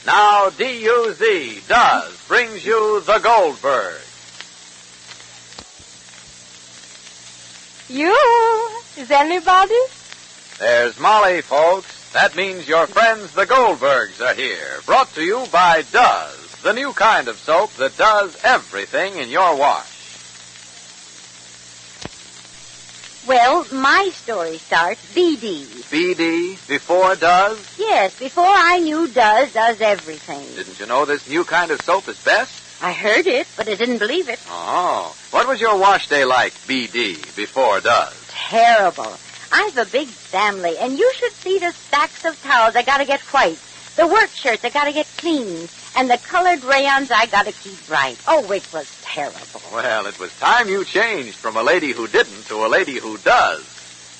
Now, D-U-Z, does, brings you the Goldbergs. Is anybody? There's Molly, folks. That means your friends, the Goldbergs, are here. Brought to you by Does, the new kind of soap that does everything in your wash. Well, my story starts BD. BD, before Does? Yes, before I knew does everything. Didn't you know this new kind of soap is best? I heard it, but I didn't believe it. Oh. What was your wash day like, BD, before Does? Terrible. I've a big family, and you should see the stacks of towels I gotta get white, the work shirts I gotta get clean, and the colored rayons I gotta keep bright. Oh, it was terrible. Well, it was time you changed from a lady who didn't to a lady who does.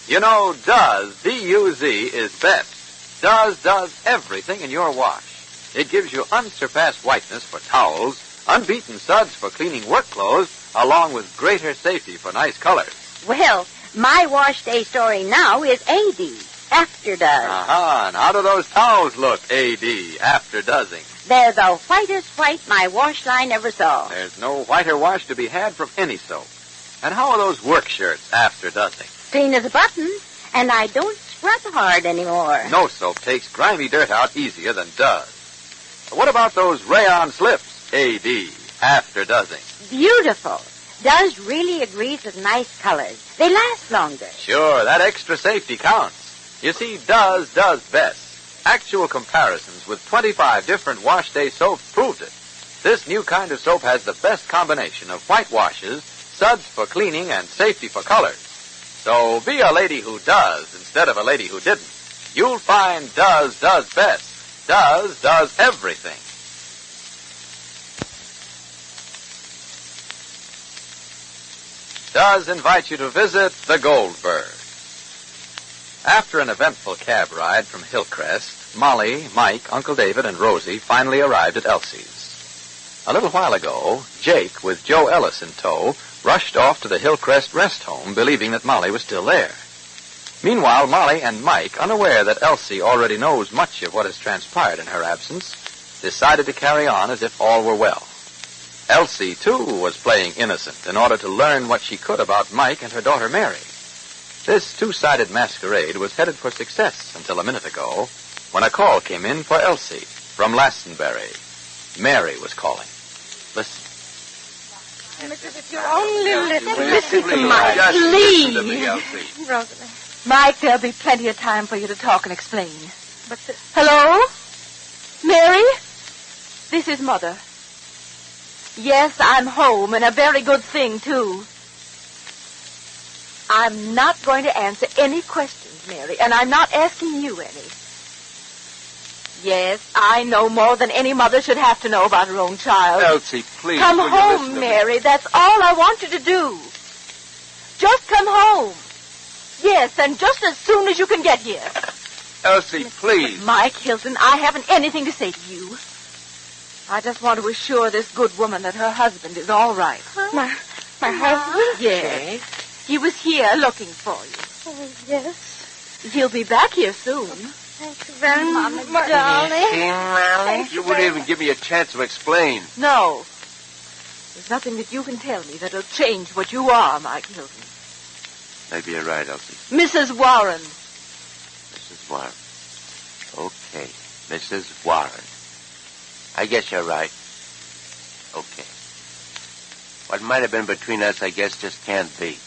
You know, Does, D-U-Z, is best. Does everything in your wash. It gives you unsurpassed whiteness for towels, unbeaten suds for cleaning work clothes, along with greater safety for nice colors. Well, my wash day story now is AD, after does. Aha, and how do those towels look, AD, after doesing? They're the whitest white my wash line ever saw. There's no whiter wash to be had from any soap. And how are those work shirts after doesing? Clean as a button, and I don't scrub hard anymore. No soap takes grimy dirt out easier than Does. But what about those rayon slips, AD, after doesing? Beautiful. Does really agrees with nice colors. They last longer. Sure, that extra safety counts. You see, Does best. Actual comparisons with 25 different wash day soaps proved it. This new kind of soap has the best combination of white washes, suds for cleaning, and safety for colors. So be a lady who does instead of a lady who didn't. You'll find Does best. Does everything. Does invite you to visit the Goldbergs. After an eventful cab ride from Hillcrest, Molly, Mike, Uncle David, and Rosie finally arrived at Elsie's. A little while ago, Jake, with Joe Ellis in tow, rushed off to the Hillcrest rest home, believing that Molly was still there. Meanwhile, Molly and Mike, unaware that Elsie already knows much of what has transpired in her absence, decided to carry on as if all were well. Elsie, too, was playing innocent in order to learn what she could about Mike and her daughter Mary. This two-sided masquerade was headed for success until a minute ago, when a call came in for Elsie from Glastonbury. Mary was calling. Listen. If you only listen to Mike, please. Listen to me, Elsie. Rosalie. Mike, there'll be plenty of time for you to talk and explain. But hello? Mary? This is Mother. Yes, I'm home, and a very good thing, too. I'm not going to answer any questions, Mary, and I'm not asking you any. Yes, I know more than any mother should have to know about her own child. Elsie, please. Come home, Mary. That's all I want you to do. Just come home. Yes, and just as soon as you can get here. Elsie, please. Mike Hilton, I haven't anything to say to you. I just want to assure this good woman that her husband is all right. My husband? Yes. He was here looking for you. Oh, yes. He'll be back here soon. Thank you very much, darling. You wouldn't even give me a chance to explain. No. There's nothing that you can tell me that'll change what you are, Mike Hilton. Maybe you're right, Elsie. Mrs. Warren. Mrs. Warren. Okay. Mrs. Warren. I guess you're right. Okay. What might have been between us, I guess, just can't be.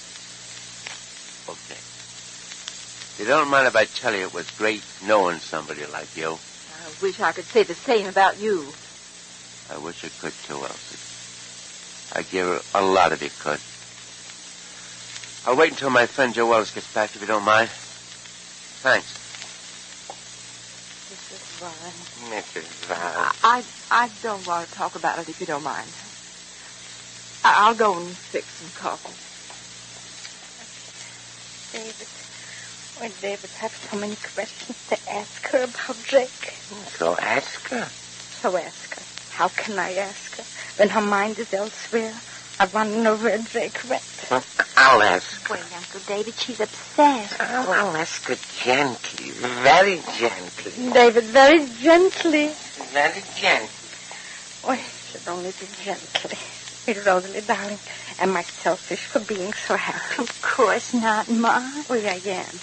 Okay. You don't mind if I tell you it was great knowing somebody like you? I wish I could say the same about you. I wish I could, too, Elsie. I'd give her a lot if you could. I'll wait until my friend Joe Wells gets back, if you don't mind. Thanks. Mrs. Warren. Mrs. Warren. I don't want to talk about it if you don't mind. I'll go and fix some coffee. David have so many questions to ask her about Jake. So ask her. So ask her. How can I ask her when her mind is elsewhere? I want to know where Jake went. I'll ask her. Wait, Uncle David, she's upset. Oh, I'll ask her gently, very gently. David, very gently. very gentle. Oh, I should only be gently. Rosalie, darling, am I selfish for being so happy? Of course not, Ma. Oh, I am.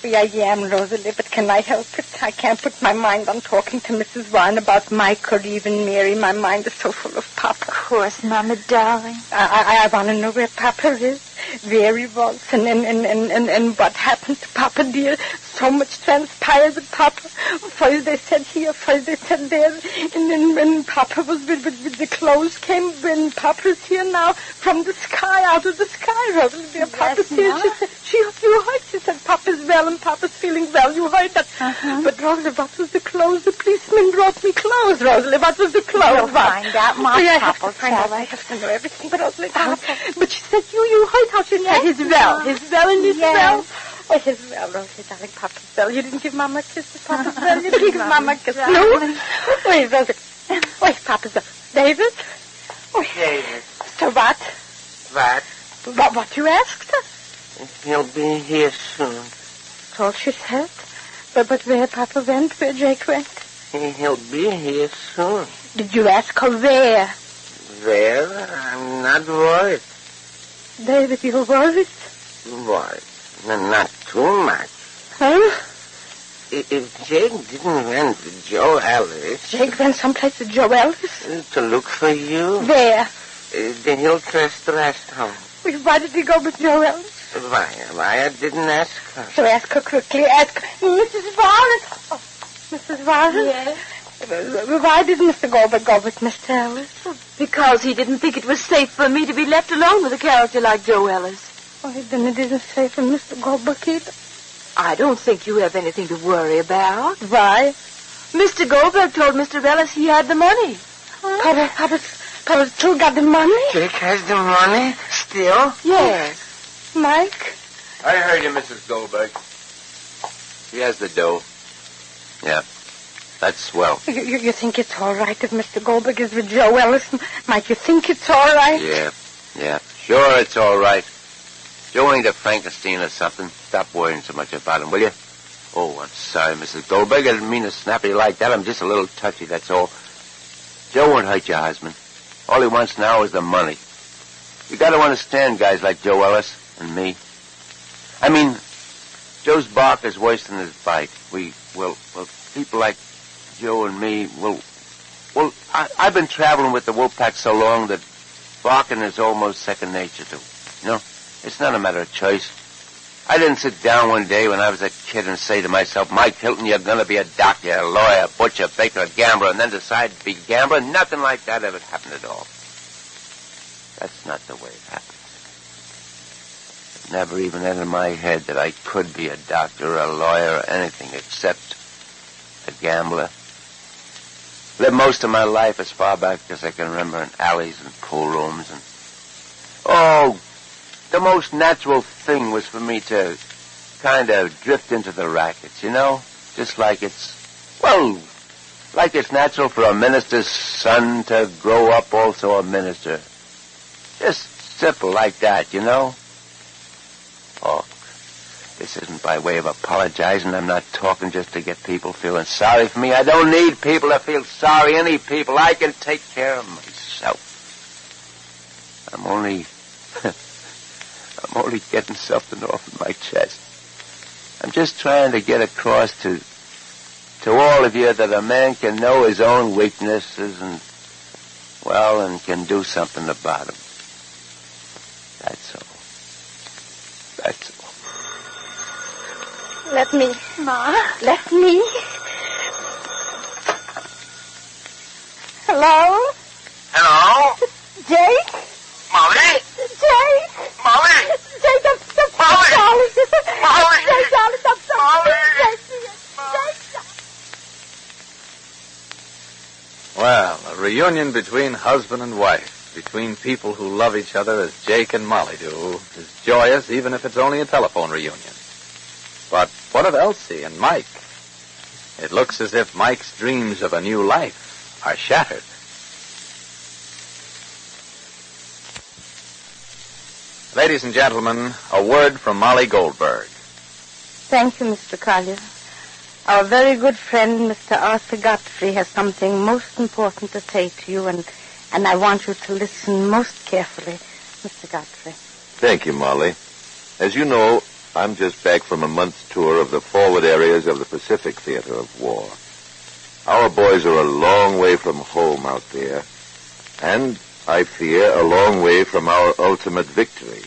Oh, I am, Rosalie, but can I help it? I can't put my mind on talking to Mrs. Warren about Mike or even Mary. My mind is so full of Papa. Of course, Mama, darling. I want to know where Papa is, where he was, and what happened to Papa, dear. So much transpired with Papa. First they said here, first they said there, and then when Papa was with the clothes came, when Papa's here now, from the sky, out of the sky, Rosalie, dear. Papa's here. You heard, she said Papa's well and Papa's feeling well. You heard that. But Rosalie, what was the clothes? The policeman brought me clothes, Rosalie. What was the clothes? You'll find out, Ma. I have to find out. I have to know everything, but Rosalie, but she said you heard how she said his well and his well. Oh, his well, Rosalie, darling, Papa's well. You didn't give Mama a kiss to Papa's well. You didn't give Mama a kiss. No? Wait, Rosalie. Wait, Papa's well. David? Oh, David. So what? What? What you asked her? He'll be here soon. That's all she said. But where Papa went, where Jake went? He'll be here soon. Did you ask her where? Well, I'm not worried. David, you're worried? Worried? Not too much. Huh? If Jake didn't went to Joe Ellis... Jake went someplace to Joe Ellis? To look for you. Where? The Hillcrest rest home. Why did he go with Joe Ellis? Why I didn't ask her. So ask her quickly. Ask her. Mrs. Warren. Oh, Mrs. Warren? Yes? Why did Mr. Goldberg go with Mr. Ellis? Because he didn't think it was safe for me to be left alone with a character like Joe Ellis. Oh, then it isn't safe for Mr. Goldberg either. I don't think you have anything to worry about. Why? Mr. Goldberg told Mr. Ellis he had the money. Huh? Papa still got the money? Jake has the money? Still? Yes. Mike? I heard you, Mrs. Goldberg. He has the dough. Yeah. That's swell. You think it's all right if Mr. Goldberg is with Joe Ellis? Mike, you think it's all right? Yeah. Sure, it's all right. Joe ain't a Frankenstein or something. Stop worrying so much about him, will you? Oh, I'm sorry, Mrs. Goldberg. I didn't mean to snap you like that. I'm just a little touchy, that's all. Joe won't hurt your husband. All he wants now is the money. You got to understand guys like Joe Ellis and me. I mean, Joe's bark is worse than his bite. People like Joe and me, I've been traveling with the Wolfpack so long that barking is almost second nature to. You know, it's not a matter of choice. I didn't sit down one day when I was a kid and say to myself, Mike Hilton, you're going to be a doctor, a lawyer, a butcher, a baker, a gambler, and then decide to be a gambler. Nothing like that ever happened at all. That's not the way it happened. It never even entered my head that I could be a doctor, a lawyer, or anything except a gambler. Lived most of my life as far back as I can remember in alleys and pool rooms and... Oh, the most natural thing was for me to kind of drift into the rackets, you know? Just like it's natural for a minister's son to grow up also a minister. Just simple like that, you know? Oh, this isn't by way of apologizing. I'm not talking just to get people feeling sorry for me. I don't need people to feel sorry. Any people. I can take care of myself. I'm only getting something off my chest. I'm just trying to get across to all of you that a man can know his own weaknesses and can do something about them. That's all. Let me. Ma? Let me. Hello? Hello? Jake? Molly? Jake? Molly? Jake, I'm Molly! sorry. Molly! Jake, darling, I'm sorry. Molly! Well, a reunion between husband and wife, between people who love each other as Jake and Molly do, is joyous even if it's only a telephone reunion. But what of Elsie and Mike? It looks as if Mike's dreams of a new life are shattered. Ladies and gentlemen, a word from Molly Goldberg. Thank you, Mr. Collier. Our very good friend, Mr. Arthur Godfrey, has something most important to say to you, and I want you to listen most carefully, Mr. Godfrey. Thank you, Molly. As you know, I'm just back from a month's tour of the forward areas of the Pacific theater of war. Our boys are a long way from home out there, and, I fear, a long way from our ultimate victory.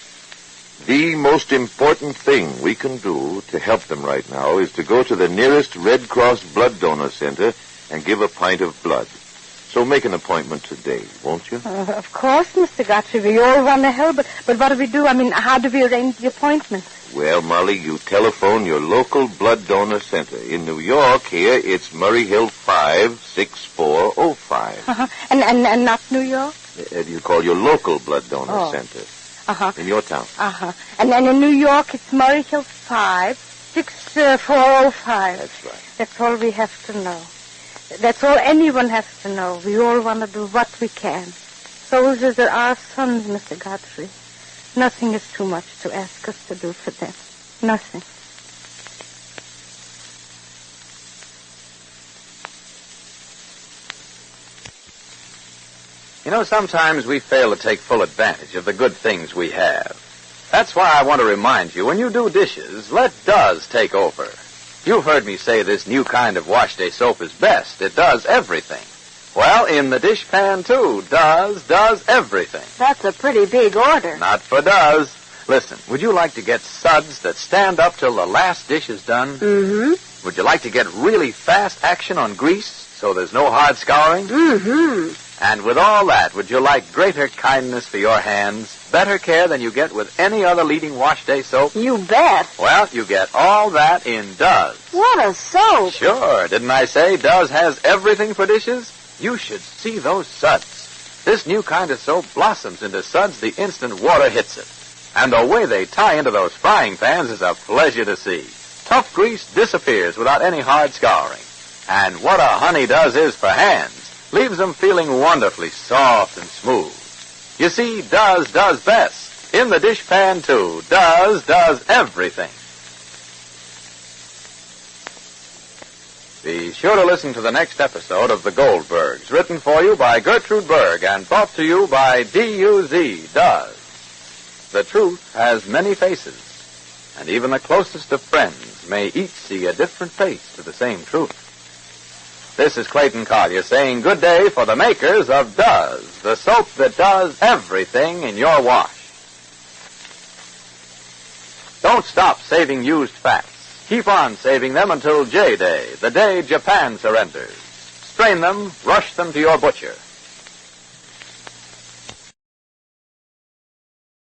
The most important thing we can do to help them right now is to go to the nearest Red Cross blood donor center and give a pint of blood. So make an appointment today, won't you? Of course, Mr. Godfrey. We all want to help, but what do we do? I mean, how do we arrange the appointment? Well, Molly, you telephone your local blood donor center. In New York, here, it's Murray Hill 56405. And not New York? You call your local blood donor center. In your town. And then in New York, it's Murray Hill 56405. That's right. That's all we have to know. That's all anyone has to know. We all want to do what we can. Soldiers are our sons, Mr. Godfrey. Nothing is too much to ask us to do for them. Nothing. You know, sometimes we fail to take full advantage of the good things we have. That's why I want to remind you, when you do dishes, let Does take over. You've heard me say this new kind of wash day soap is best. It does everything. Well, in the dishpan, too, Does does everything. That's a pretty big order. Not for Does. Listen, would you like to get suds that stand up till the last dish is done? Mm-hmm. Would you like to get really fast action on grease so there's no hard scouring? Mm-hmm. And with all that, would you like greater kindness for your hands, better care than you get with any other leading wash day soap? You bet. Well, you get all that in Does. What a soap. Sure. Didn't I say Does has everything for dishes? You should see those suds. This new kind of soap blossoms into suds the instant water hits it. And the way they tie into those frying pans is a pleasure to see. Tough grease disappears without any hard scouring. And what a honey Does is for hands. Leaves them feeling wonderfully soft and smooth. You see, Does does best. In the dishpan, too. Does does everything. Be sure to listen to the next episode of The Goldbergs, written for you by Gertrude Berg and brought to you by DUZ Does. The truth has many faces, and even the closest of friends may each see a different face to the same truth. This is Clayton Collier saying good day for the makers of Does, the soap that does everything in your wash. Don't stop saving used fats. Keep on saving them until J-Day, the day Japan surrenders. Strain them, rush them to your butcher.